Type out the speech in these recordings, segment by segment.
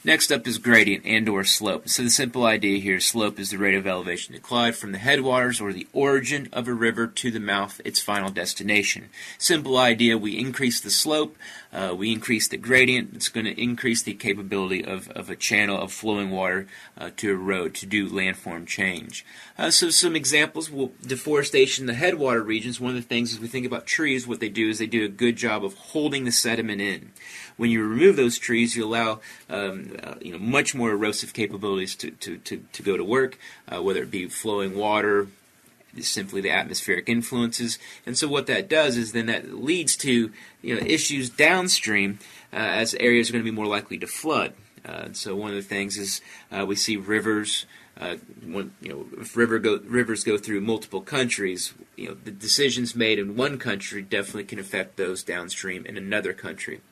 Next up is gradient and/or slope. So the simple idea here is slope is the rate of elevation decline from the headwaters or the origin of a river to the mouth, its final destination. Simple idea, we increase the slope, we increase the gradient, it's going to increase the capability of a channel of flowing water to erode, to do landform change. So some examples, deforestation in the headwater regions, one of the things as we think about trees, what they do is they do a good job of holding the sediment in. When you remove those trees, you allow much more erosive capabilities to go to work, whether it be flowing water, simply the atmospheric influences. And so what that does is then that leads to issues downstream as areas are going to be more likely to flood. So one of the things is we see rivers. If rivers go through multiple countries, the decisions made in one country definitely can affect those downstream in another country.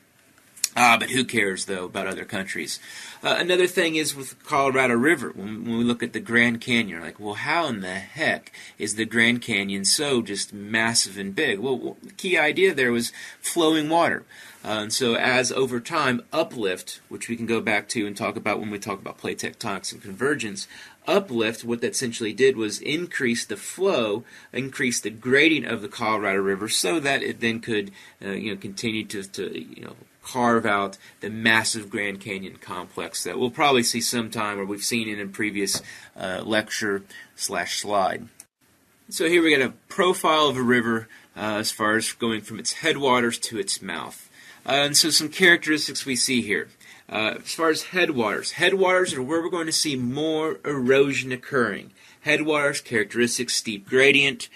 But who cares, though, about other countries? Another thing is with the Colorado River. When we look at the Grand Canyon, like, well, how in the heck is the Grand Canyon so just massive and big? Well, the key idea there was flowing water. And so as over time, uplift, which we can go back to and talk about when we talk about plate tectonics and convergence, uplift, what that essentially did was increase the flow, increase the gradient of the Colorado River so that it then could continue to carve out the massive Grand Canyon complex that we'll probably see sometime, or we've seen it in previous lecture/slide. So here we got a profile of a river as far as going from its headwaters to its mouth. And so some characteristics we see here. As far as headwaters are where we're going to see more erosion occurring. Headwaters, characteristics, steep gradient.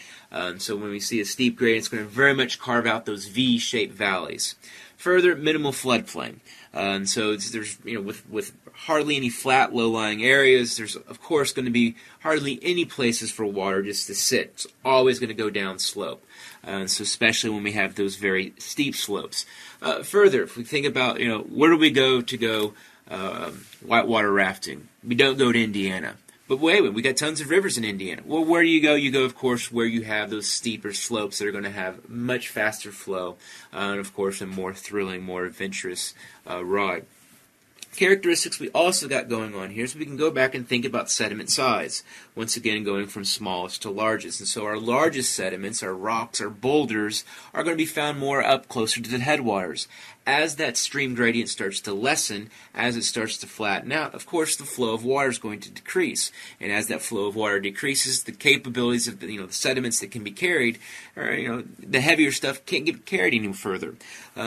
So when we see a steep gradient, it's going to very much carve out those V-shaped valleys. Further, minimal floodplain. And so there's, with hardly any flat, low-lying areas, there's, of course, going to be hardly any places for water just to sit. It's always going to go down slope. So especially when we have those very steep slopes. Further, if we think about, where do we go to go whitewater rafting? We don't go to Indiana. But wait, we got tons of rivers in Indiana. Well, where do you go? You go, of course, where you have those steeper slopes that are going to have much faster flow, and of course, a more thrilling, more adventurous ride. Characteristics we also got going on here, so we can go back and think about sediment size. Once again, going from smallest to largest. And so our largest sediments, our rocks, our boulders, are going to be found more up closer to the headwaters. As that stream gradient starts to lessen, as it starts to flatten out, of course the flow of water is going to decrease. And as that flow of water decreases, the capabilities of the sediments that can be carried, or the heavier stuff can't get carried any further.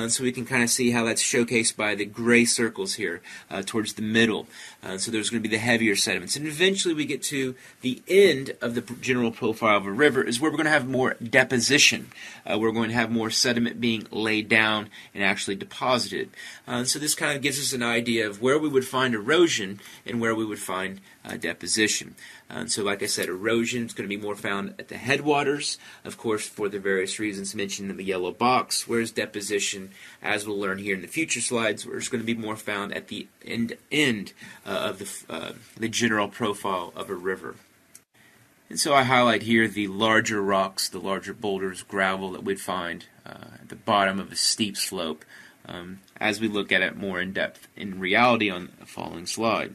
So we can kind of see how that's showcased by the gray circles here towards the middle. So there's going to be the heavier sediments. And eventually we get to the end of the general profile of a river is where we're going to have more deposition. We're going to have more sediment being laid down and actually deposited. So this kind of gives us an idea of where we would find erosion and where we would find deposition. So like I said, erosion is going to be more found at the headwaters, of course, for the various reasons mentioned in the yellow box, whereas deposition, as we'll learn here in the future slides, is going to be more found at the end of the general profile of a river. And so I highlight here the larger rocks, the larger boulders, gravel that we'd find at the bottom of a steep slope as we look at it more in depth in reality on the following slide.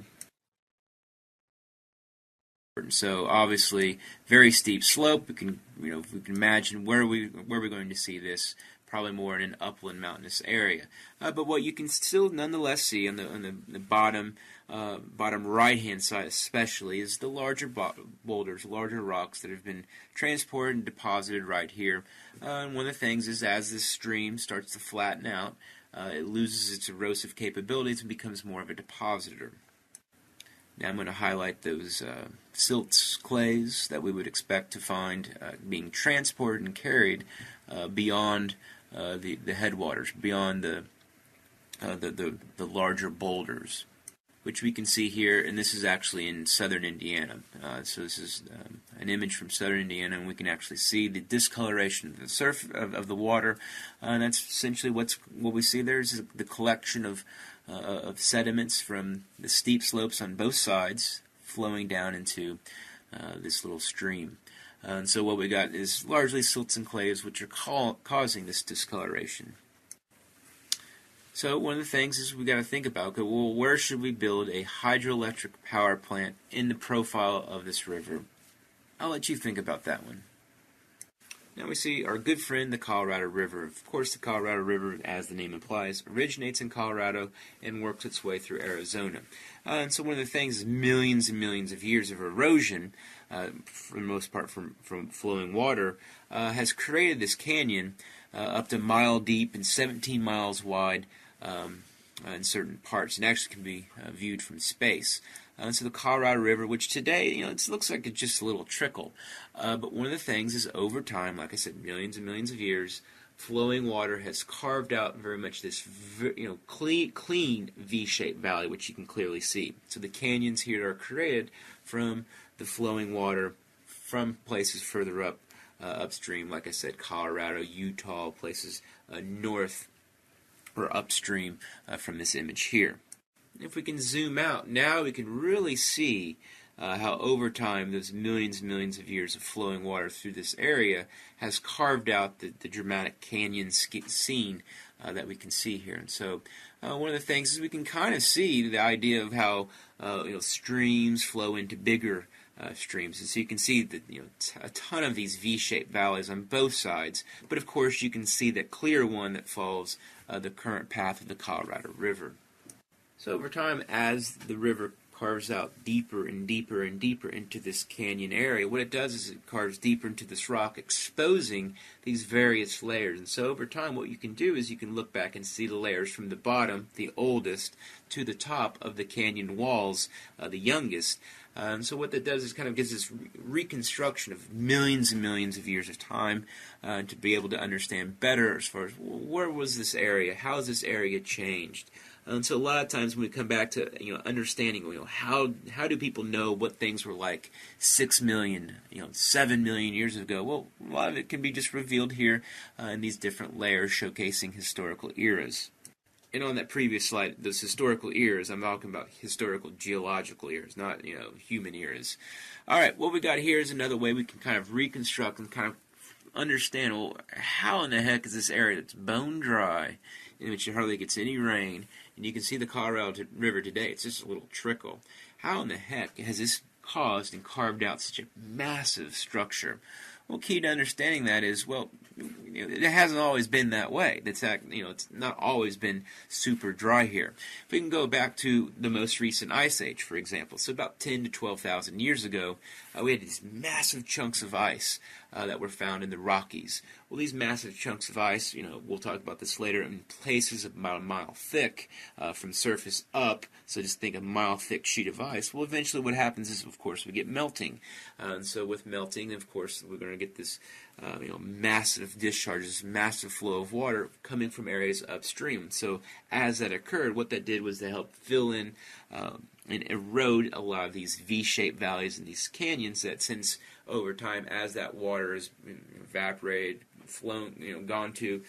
So obviously, very steep slope. We can, if we can imagine where we're going to see this, probably more in an upland mountainous area. But what you can still nonetheless see on the bottom right-hand side, especially, is the larger boulders, larger rocks that have been transported and deposited right here. And one of the things is as this stream starts to flatten out, it loses its erosive capabilities and becomes more of a depositor. Now I'm going to highlight those silts, clays that we would expect to find being transported and carried beyond the headwaters, beyond the larger boulders, which we can see here, and this is actually in southern Indiana. So this is an image from southern Indiana, and we can actually see the discoloration of the surface of the water, and that's essentially what we see there is the collection of sediments from the steep slopes on both sides flowing down into this little stream. And so what we got is largely silts and clays which are causing this discoloration. So one of the things is we got to think about, okay, well, where should we build a hydroelectric power plant in the profile of this river? I'll let you think about that one. Now we see our good friend, the Colorado River. Of course, the Colorado River, as the name implies, originates in Colorado and works its way through Arizona. And so one of the things is millions and millions of years of erosion, for the most part from flowing water, has created this canyon up to a mile deep and 17 miles wide in certain parts, and actually can be viewed from space. So the Colorado River, which today, it looks like it's just a little trickle. But one of the things is over time, like I said, millions and millions of years, flowing water has carved out very much this, clean V-shaped valley, which you can clearly see. So the canyons here are created from the flowing water from places further up upstream, like I said, Colorado, Utah, places north or upstream from this image here. If we can zoom out, now we can really see how over time those millions and millions of years of flowing water through this area has carved out the dramatic canyon scene that we can see here. And so one of the things is we can kind of see the idea of how streams flow into bigger streams. And so you can see that a ton of these V-shaped valleys on both sides, but of course you can see that clear one that follows the current path of the Colorado River. So over time, as the river carves out deeper and deeper and deeper into this canyon area, what it does is it carves deeper into this rock, exposing these various layers. And so over time, what you can do is you can look back and see the layers from the bottom, the oldest, to the top of the canyon walls, the youngest. And so what that does is kind of gives this reconstruction of millions and millions of years of time to be able to understand better as far as where was this area, how has this area changed. And so a lot of times when we come back to understanding, how do people know what things were like 6 million, 7 million years ago? Well, a lot of it can be just revealed here in these different layers showcasing historical eras. And on that previous slide, those historical eras, I'm talking about historical geological eras, not human eras. All right, what we got here is another way we can kind of reconstruct and kind of understand, well, how in the heck is this area that's bone dry, in which it hardly gets any rain, and you can see the Colorado River today, it's just a little trickle. How in the heck has this caused and carved out such a massive structure? Well, key to understanding that is, it hasn't always been that way. It's not always been super dry here. If we can go back to the most recent ice age, for example, so about 10 to 12,000 years ago, we had these massive chunks of ice that were found in the Rockies. Well, these massive chunks of ice, we'll talk about this later, in places about a mile thick from surface up, so just think a mile thick sheet of ice. Well, eventually what happens is, of course, we get melting. And so with melting, of course, we're going to get this massive discharges, massive flow of water coming from areas upstream. So as that occurred, what that did was to help fill in and erode a lot of these V-shaped valleys and these canyons that, since over time, as that water is evaporated, flown, gone to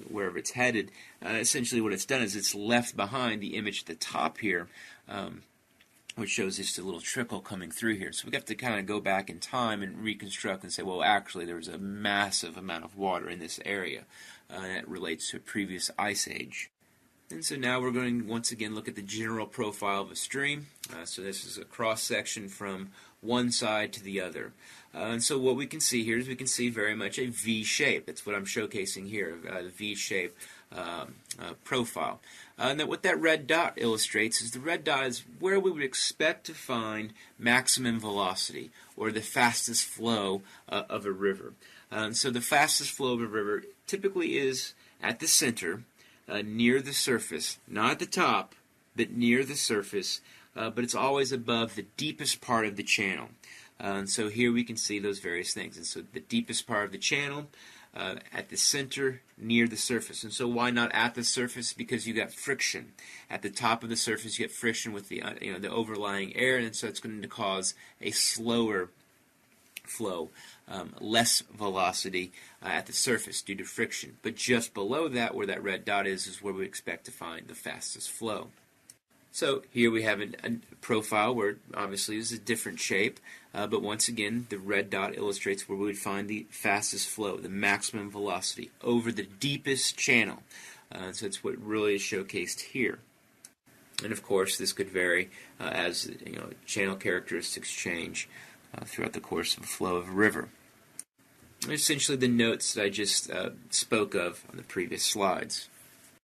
wherever it's headed, essentially what it's done is it's left behind the image at the top here, which shows just a little trickle coming through here. So we have to kind of go back in time and reconstruct and say, well, actually, there was a massive amount of water in this area that relates to a previous ice age. And so now we're going to once again look at the general profile of a stream. So this is a cross-section from one side to the other. And so what we can see here is we can see very much a V shape. That's what I'm showcasing here, the V shape profile. And that what that red dot illustrates is the red dot is where we would expect to find maximum velocity, or the fastest flow of a river. So the fastest flow of a river typically is at the center, near the surface, not at the top, but near the surface, but it's always above the deepest part of the channel. And so here we can see those various things. And so the deepest part of the channel, at the center, near the surface. And so why not at the surface? Because you got friction. At the top of the surface, you get friction with the the overlying air, and so it's going to cause a slower flow, less velocity at the surface due to friction. But just below that, where that red dot is where we expect to find the fastest flow. So here we have a profile where obviously this is a different shape, but once again the red dot illustrates where we would find the fastest flow, the maximum velocity over the deepest channel. So it's what really is showcased here. And of course, this could vary as channel characteristics change throughout the course of the flow of a river. Essentially, the notes that I just spoke of on the previous slides.